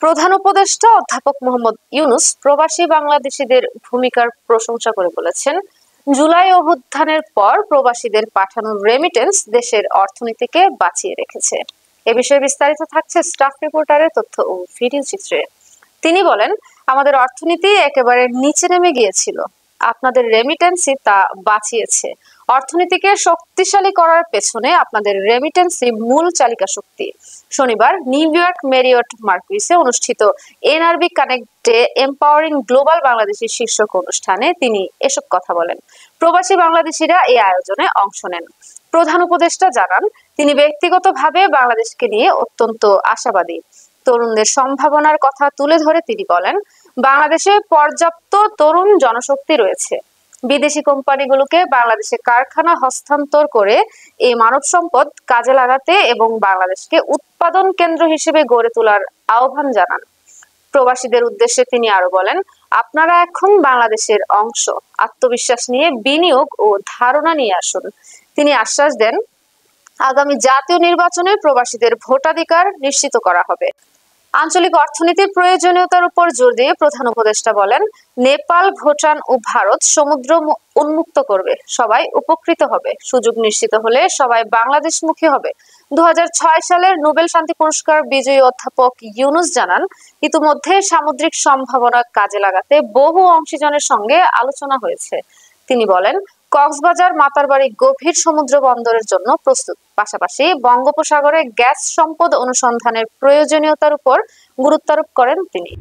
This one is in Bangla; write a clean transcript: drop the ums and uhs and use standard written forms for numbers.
প্রধান উপদেষ্টা অধ্যাপক মোহাম্মদ ইউনূস প্রবাসী বাংলাদেশিদের ভূমিকার প্রশংসা করে বলেছেন, জুলাই অভ্যুত্থানের পর প্রবাসীদের পাঠানো রেমিটেন্স দেশের অর্থনীতিকে বাঁচিয়ে রেখেছে। এ বিষয়ে বিস্তারিত থাকছে স্টাফ রিপোর্টারের তথ্য ও ভিডিও চিত্রে। তিনি বলেন, আমাদের অর্থনীতি একেবারে নিচে নেমে গিয়েছিল, আপনাদের রেমিটেন্সই তা বাঁচিয়েছে। অর্থনীতিকে শক্তিশালী করার পেছনে আপনাদের রেমিটেন্সই মূল চালিকা শক্তি। শনিবার নিউ ইয়র্ক মেরিয়ট মার্কুইসে অনুষ্ঠিত এনআরবি কানেক্টে এম্পাওয়ারিং গ্লোবাল বাংলাদেশের শীর্ষক অনুষ্ঠানে তিনি এসব কথা বলেন। প্রবাসী বাংলাদেশিরা এই আয়োজনে অংশ নেন। প্রধান উপদেষ্টা জানান, তিনি ব্যক্তিগতভাবে বাংলাদেশকে নিয়ে অত্যন্ত আশাবাদী। তরুণদের সম্ভাবনার কথা তুলে ধরে তিনি বলেন, বাংলাদেশে পর্যাপ্ত তরুণ জনশক্তি রয়েছে। বিদেশি কোম্পানিগুলোকে বাংলাদেশে কারখানা হস্তান্তর করে এই মানব সম্পদ কাজে লাগাতে এবং বাংলাদেশকে উৎপাদন কেন্দ্র হিসেবে গড়ে তোলার আহ্বান জানান। প্রবাসীদের উদ্দেশ্যে তিনি আরো বলেন, আপনারা এখন বাংলাদেশের অংশ। আত্মবিশ্বাস নিয়ে বিনিয়োগ ও ধারণা নিয়ে আসুন। তিনি আশ্বাস দেন, আগামী জাতীয় নির্বাচনে প্রবাসীদের ভোটাধিকার নিশ্চিত করা হবে। আঞ্চলিক অর্থনীতির প্রয়োজনীয়তার উপর জোর দিয়ে প্রধান উপদেষ্টা বলেন, নেপাল, ভুটান ও ভারত সমুদ্র উন্মুক্ত করবে, সবাই উপকৃত হবে। সুযোগ নিশ্চিত হলে সবাই বাংলাদেশমুখী হবে। 2006 সালের নোবেল শান্তি পুরস্কার বিজয়ী অধ্যাপক ইউনূস জানান, ইতিমধ্যে সামুদ্রিক সম্ভাবনা কাজে লাগাতে বহু অংশীজনের সঙ্গে আলোচনা হয়েছে। তিনি বলেন, কক্সবাজার মাতারবাড়ি গভীর সমুদ্র বন্দরের জন্য প্রস্তুত। পাশাপাশি বঙ্গোপসাগরে গ্যাস সম্পদ অনুসন্ধানের প্রয়োজনীয়তার উপর গুরুত্বারোপ করেন তিনি।